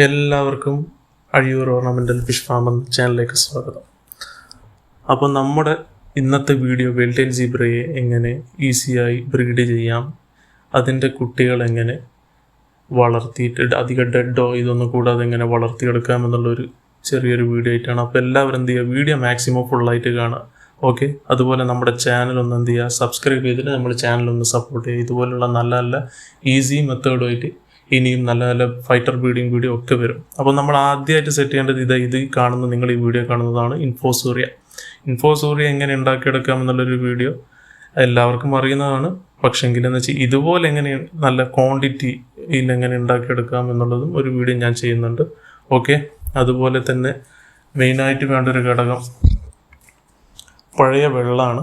എല്ലാവർക്കും Azhiyur ornamental fish farm എന്ന ചാനലിലേക്ക് സ്വാഗതം. അപ്പോൾ നമ്മുടെ ഇന്നത്തെ വീഡിയോ വെൽറ്റൈൽ സീബ്രയെ എങ്ങനെ ഈസിയായി ബ്രീഡ് ചെയ്യാം, അതിൻ്റെ കുട്ടികൾ എങ്ങനെ വളർത്തിയിട്ട് അധികം ഡെഡോ ഇതൊന്നും കൂടാതെ എങ്ങനെ വളർത്തിയെടുക്കാം എന്നുള്ളൊരു ചെറിയൊരു വീഡിയോ ആയിട്ടാണ്. അപ്പോൾ എല്ലാവരും എന്ത് ചെയ്യുക, വീഡിയോ മാക്സിമം ഫുള്ളായിട്ട് കാണുക. ഓക്കെ, അതുപോലെ നമ്മുടെ ചാനലൊന്ന് എന്ത് ചെയ്യുക, സബ്സ്ക്രൈബ് ചെയ്തിട്ട് നമ്മുടെ ചാനലൊന്ന് സപ്പോർട്ട് ചെയ്യുക. ഇതുപോലുള്ള നല്ല നല്ല ഈസി മെത്തേഡുമായിട്ട് ഇനിയും നല്ല നല്ല ഫൈറ്റർ ബ്രീഡിങ് വീഡിയോ ഒക്കെ വരും. അപ്പോൾ നമ്മൾ ആദ്യമായിട്ട് സെറ്റ് ചെയ്യേണ്ടത് ഇത് കാണുന്ന നിങ്ങൾ ഈ വീഡിയോ കാണുന്നതാണ് ഇൻഫോസൂറിയ എങ്ങനെ ഉണ്ടാക്കിയെടുക്കാം എന്നുള്ളൊരു വീഡിയോ എല്ലാവർക്കും അറിയുന്നതാണ്. പക്ഷെങ്കിലെന്ന് വെച്ചാൽ ഇതുപോലെ എങ്ങനെ നല്ല ക്വാണ്ടിറ്റിയിൽ എങ്ങനെ ഉണ്ടാക്കിയെടുക്കാം എന്നുള്ളതും ഒരു വീഡിയോ ഞാൻ ചെയ്യുന്നുണ്ട്. ഓക്കെ, അതുപോലെ തന്നെ മെയിനായിട്ട് വേണ്ട ഒരു ഘടകം പഴയ വെള്ളമാണ്.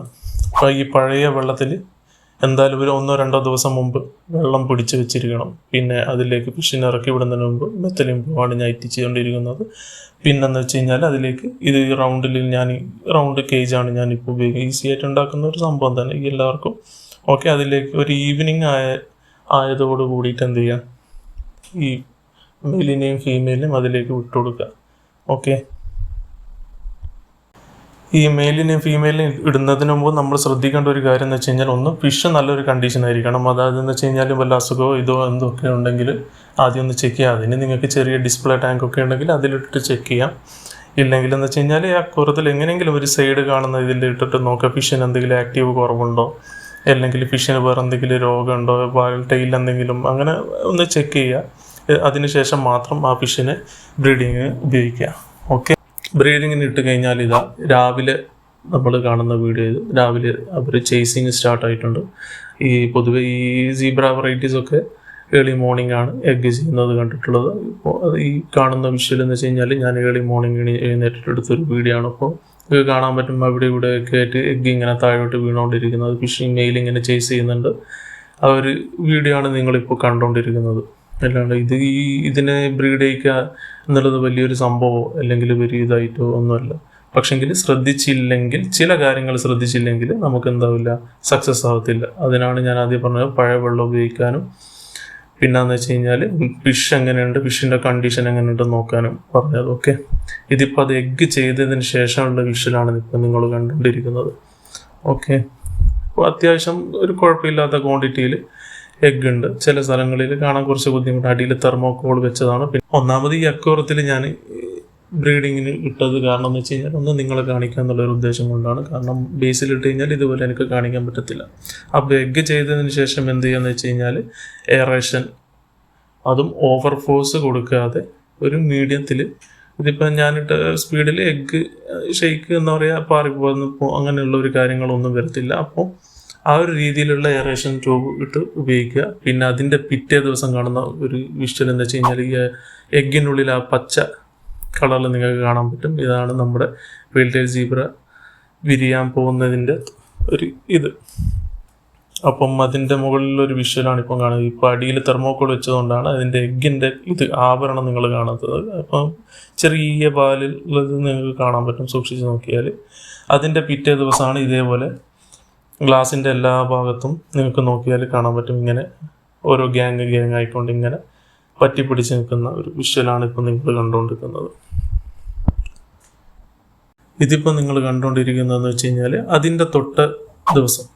അപ്പോൾ ഈ പഴയ വെള്ളത്തിൽ എന്തായാലും ഒരു 1-2 ദിവസം മുമ്പ് വെള്ളം പിടിച്ച് വെച്ചിരിക്കണം. പിന്നെ അതിലേക്ക് ഫിഷിനെ ഇറക്കി വിടുന്നതിന് മുമ്പ് മെത്തലിംബുമാണ് ഞാൻ ഇറ്റിച്ചുകൊണ്ടിരിക്കുന്നത്. പിന്നെന്ന് വെച്ച് കഴിഞ്ഞാൽ അതിലേക്ക് ഇത് റൗണ്ട് കേജാണ് ഞാനിപ്പോൾ ഉപയോഗിക്കുന്നത്. ഈസി ആയിട്ട് ഉണ്ടാക്കുന്ന ഒരു സംഭവം തന്നെ എല്ലാവർക്കും. ഓക്കെ, അതിലേക്ക് ഒരു ഈവനിങ് ആയതോട് കൂടിയിട്ട് എന്ത് ചെയ്യുക, ഈ മെയിലിനെയും ഫീമെയിലിനെയും അതിലേക്ക് വിട്ടുകൊടുക്കുക. ഓക്കെ, ഈ മെയിലിനെയും ഫീമെയിലിനെയും ഇടുന്നതിന് മുമ്പ് നമ്മൾ ശ്രദ്ധിക്കേണ്ട ഒരു കാര്യം എന്ന് വെച്ച് കഴിഞ്ഞാൽ, ഒന്ന് ഫിഷ് നല്ലൊരു കണ്ടീഷൻ ആയിരിക്കണം. അതായത് എന്ന് വെച്ച് കഴിഞ്ഞാൽ വല്ല അസുഖമോ ഇതോ എന്തൊക്കെ ഉണ്ടെങ്കിൽ ആദ്യം ഒന്ന് ചെക്ക് ചെയ്യാം. അതിന് നിങ്ങൾക്ക് ചെറിയ ഡിസ്പ്ലേ ടാങ്ക് ഒക്കെ ഉണ്ടെങ്കിൽ അതിലിട്ടിട്ട് ചെക്ക് ചെയ്യാം. ഇല്ലെങ്കിൽ എന്ന് വെച്ച് കഴിഞ്ഞാൽ ആ കുറത്തിൽ എങ്ങനെയെങ്കിലും ഒരു സൈഡ് കാണുന്ന ഇതിൽ ഇട്ടിട്ട് നോക്കുക, ഫിഷിന് എന്തെങ്കിലും ആക്റ്റീവ് കുറവുണ്ടോ, അല്ലെങ്കിൽ ഫിഷിന് വേറെ എന്തെങ്കിലും രോഗമുണ്ടോ, ടൈൽ എന്തെങ്കിലും, അങ്ങനെ ഒന്ന് ചെക്ക് ചെയ്യുക. അതിനുശേഷം മാത്രം ആ ഫിഷിനെ ബ്രീഡിങ് ഉപയോഗിക്കുക. ഓക്കെ, ബ്രീഡിങ്ങിന് ഇട്ട് കഴിഞ്ഞാൽ രാവിലെ നമ്മൾ കാണുന്ന വീഡിയോ രാവിലെ അവർ ചേസിങ് സ്റ്റാർട്ടായിട്ടുണ്ട്. പൊതുവെ ഈ സീബ്ര വെറൈറ്റീസ് ഒക്കെ ഏർലി മോർണിംഗ് ആണ് എഗ്ഗ് ചെയ്യുന്നത് കണ്ടിട്ടുള്ളത്. ഇപ്പോൾ ഈ കാണുന്ന വിഷ്വൽ എന്ന് വെച്ച് കഴിഞ്ഞാൽ ഞാൻ ഏർലി മോർണിംഗ് എഴുന്നേറ്റെടുത്തൊരു വീഡിയോ ആണ്. അപ്പോൾ ഇത് കാണാൻ പറ്റും, അവിടെ ഇവിടെയൊക്കെ ആയിട്ട് എഗ്ഗ് ഇങ്ങനെ താഴോട്ട് വീണുകൊണ്ടിരിക്കുന്നത്, ഫിഷിങ് മെയിൽ ഇങ്ങനെ ചേസ് ചെയ്യുന്നുണ്ട്. ആ ഒരു വീഡിയോ ആണ് നിങ്ങളിപ്പോൾ കണ്ടുകൊണ്ടിരിക്കുന്നത്. അല്ലാണ്ട് ഇതിനെ ബ്രീഡ് ചെയ്യിക്കുക എന്നുള്ളത് വലിയൊരു സംഭവമോ അല്ലെങ്കിൽ വലിയ ഇതായിട്ടോ ഒന്നുമല്ല. പക്ഷെങ്കിൽ ചില കാര്യങ്ങൾ ശ്രദ്ധിച്ചില്ലെങ്കിൽ നമുക്ക് എന്താവില്ല, സക്സസ് ആവത്തില്ല. അതിനാണ് ഞാൻ ആദ്യം പറഞ്ഞത് പഴയ വെള്ളം ഉപയോഗിക്കാനും, പിന്നെന്ന് വെച്ച് കഴിഞ്ഞാൽ ഫിഷ് എങ്ങനെയുണ്ട്, ഫിഷിൻ്റെ കണ്ടീഷൻ എങ്ങനെയുണ്ടെന്ന് നോക്കാനും പറഞ്ഞത്. ഓക്കെ, ഇതിപ്പോൾ അത് എഗ്ഗ് ചെയ്തതിന് ശേഷമുള്ള വിഷ്വലാണ് ഇപ്പോൾ നിങ്ങൾ കണ്ടുകൊണ്ടിരിക്കുന്നത്. ഓക്കെ, അപ്പോൾ അത്യാവശ്യം ഒരു കുഴപ്പമില്ലാത്ത ക്വാണ്ടിറ്റിയിൽ എഗ്ഗ് ഉണ്ട്. ചില സ്ഥലങ്ങളിൽ കാണാൻ കുറച്ച് ബുദ്ധിമുട്ട്, അടിയിൽ തെർമോക്കോൾ വെച്ചതാണ്. പിന്നെ ഒന്നാമത് ഈ അക്വേറിയത്തിൽ ഞാൻ ബ്രീഡിങ്ങിന് ഇട്ടത് കാരണം എന്ന് വെച്ച് കഴിഞ്ഞാൽ ഒന്ന് നിങ്ങളെ കാണിക്കുക എന്നുള്ളൊരു ഉദ്ദേശം കൊണ്ടാണ്. കാരണം ബേസിലിട്ട് കഴിഞ്ഞാൽ ഇതുപോലെ എനിക്ക് കാണിക്കാൻ പറ്റത്തില്ല. അപ്പോൾ എഗ്ഗ് ചെയ്തതിന് ശേഷം എന്ത് ചെയ്യുകയെന്ന് വെച്ച് കഴിഞ്ഞാൽ എയറേഷൻ, അതും ഓവർ ഫോഴ്സ് കൊടുക്കാതെ ഒരു മീഡിയത്തിൽ, ഇതിപ്പോൾ ഞാനിട്ട സ്പീഡിൽ എഗ്ഗ് ഷെയ്ക്ക് എന്താ പറയുക പാറിപ്പോകുന്നപ്പോൾ അങ്ങനെയുള്ള ഒരു കാര്യങ്ങളൊന്നും വരത്തില്ല. അപ്പോൾ ആ ഒരു രീതിയിലുള്ള എയറേഷൻ ട്യൂബ് ഇട്ട് ഉപയോഗിക്കുക. പിന്നെ അതിൻ്റെ പിറ്റേ ദിവസം കാണുന്ന ഒരു വിഷ്വൽ എന്താ വെച്ച് കഴിഞ്ഞാൽ, ഈ എഗ്ഗിനുള്ളിൽ ആ പച്ച കളറിൽ നിങ്ങൾക്ക് കാണാൻ പറ്റും. ഇതാണ് നമ്മുടെ വെൽറ്റൈൽ സീബ്ര വിരിയാൻ പോകുന്നതിൻ്റെ ഒരു അപ്പം അതിൻ്റെ മുകളിലൊരു വിഷ്വലാണ് ഇപ്പം കാണുന്നത്. ഇപ്പോൾ അടിയിൽ തെർമോക്കോൾ വെച്ചതുകൊണ്ടാണ് അതിൻ്റെ എഗ്ഗിൻ്റെ ആവരണം നിങ്ങൾ കാണാത്തത്. അപ്പം ചെറിയ പാലുള്ളത് നിങ്ങൾക്ക് കാണാൻ പറ്റും സൂക്ഷിച്ച് നോക്കിയാൽ. അതിൻ്റെ പിറ്റേ ദിവസമാണ് ഇതേപോലെ ഗ്ലാസിൻ്റെ എല്ലാ ഭാഗത്തും നിങ്ങൾക്ക് നോക്കിയാൽ കാണാൻ പറ്റും, ഇങ്ങനെ ഓരോ ഗ്യാങ് ആയിക്കൊണ്ട് ഇങ്ങനെ പറ്റിപ്പിടിച്ച് നിൽക്കുന്ന ഒരു വിഷ്വലാണ് ഇപ്പോൾ നിങ്ങൾ കണ്ടുകൊണ്ടിരിക്കുന്നത്. ഇതിപ്പോൾ നിങ്ങൾ കണ്ടുകൊണ്ടിരിക്കുന്നതെന്ന് വെച്ച് കഴിഞ്ഞാൽ അതിൻ്റെ തൊട്ട ദിവസം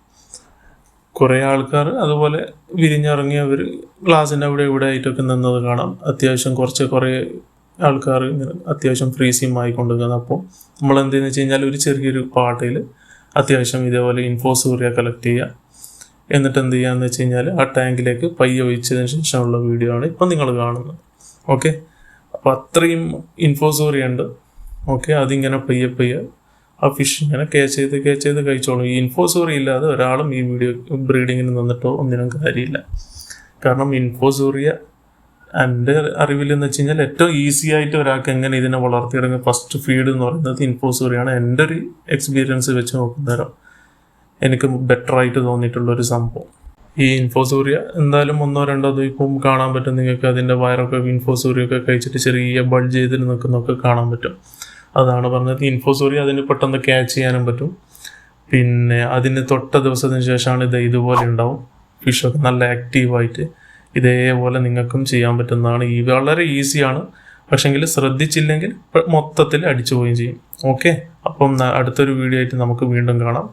കുറേ ആൾക്കാർ അതുപോലെ വിരിഞ്ഞിറങ്ങിയവർ ഗ്ലാസിൻ്റെ അവിടെ ഇവിടെ ആയിട്ടൊക്കെ നിന്നത് കാണാം. അത്യാവശ്യം കുറേ ആൾക്കാർ ഇങ്ങനെ അത്യാവശ്യം ഫ്രീസിങ് ആയിക്കൊണ്ടിരിക്കുന്നത്. അപ്പോൾ നമ്മൾ എന്തെന്ന് വെച്ച് കഴിഞ്ഞാൽ ഒരു ചെറിയൊരു പാട്ടയിൽ അത്യാവശ്യം ഇതേപോലെ ഇൻഫോസൂറിയ കളക്ട് ചെയ്യുക. എന്നിട്ട് എന്ത് ചെയ്യുകയെന്ന് വെച്ച് കഴിഞ്ഞാൽ ആ ടാങ്കിലേക്ക് പയ്യെ ഒഴിച്ചതിന് ശേഷമുള്ള വീഡിയോ ആണ് ഇപ്പം നിങ്ങൾ കാണുന്നത്. ഓക്കെ, അപ്പോൾ അത്രയും ഇൻഫോസൂറിയ ഉണ്ട്. ഓക്കെ, അതിങ്ങനെ പയ്യെ ആ ഫിഷ് ഇങ്ങനെ കേച്ച് ചെയ്ത് കഴിച്ചോളും. ഈ ഇൻഫോസൂറിയ ഇല്ലാതെ ഒരാളും ഈ വീഡിയോ ബ്രീഡിങ്ങിന് നിന്നിട്ടോ ഒന്നിനും കാര്യമില്ല. കാരണം ഇൻഫോസൂറിയ എൻ്റെ അറിവിലെന്ന് വെച്ച് കഴിഞ്ഞാൽ ഏറ്റവും ഈസി ആയിട്ട് ഒരാൾക്ക് എങ്ങനെ ഇതിനെ വളർത്തിയെടുക്കുക ഫസ്റ്റ് ഫീഡ് എന്ന് പറയുന്നത് ഇൻഫോസൂറിയാണ്. എൻ്റെ ഒരു എക്സ്പീരിയൻസ് വെച്ച് നോക്കുന്നേരം എനിക്ക് ബെറ്ററായിട്ട് തോന്നിയിട്ടുള്ളൊരു സംഭവം ഈ ഇൻഫോസൂറിയ. എന്തായാലും 1-2 ദിവസം കാണാൻ പറ്റും നിങ്ങൾക്ക്. അതിൻ്റെ വയറൊക്കെ ഇൻഫോസൂറിയൊക്കെ കഴിച്ചിട്ട് ചെറിയ ബൾജ് ചെയ്തിട്ട് നിൽക്കുന്നൊക്കെ കാണാൻ പറ്റും. അതാണ് പറഞ്ഞത്, ഇൻഫോസൂറിയ അതിന് പെട്ടെന്ന് ക്യാച്ച് ചെയ്യാനും പറ്റും. പിന്നെ അതിന് തൊട്ട ദിവസത്തിന് ശേഷമാണ് ഇതുപോലെ ഉണ്ടാവും ഫിഷൊക്കെ നല്ല ആക്റ്റീവായിട്ട്. ഇതേപോലെ നിങ്ങൾക്കും ചെയ്യാൻ പറ്റുന്നതാണ്. വളരെ ഈസിയാണ്. പക്ഷെങ്കിൽ ശ്രദ്ധിച്ചില്ലെങ്കിൽ മൊത്തത്തിൽ അടിച്ചു പോവുകയും ചെയ്യും. ഓക്കെ, അപ്പം അടുത്തൊരു വീഡിയോ ആയിട്ട് നമുക്ക് വീണ്ടും കാണാം.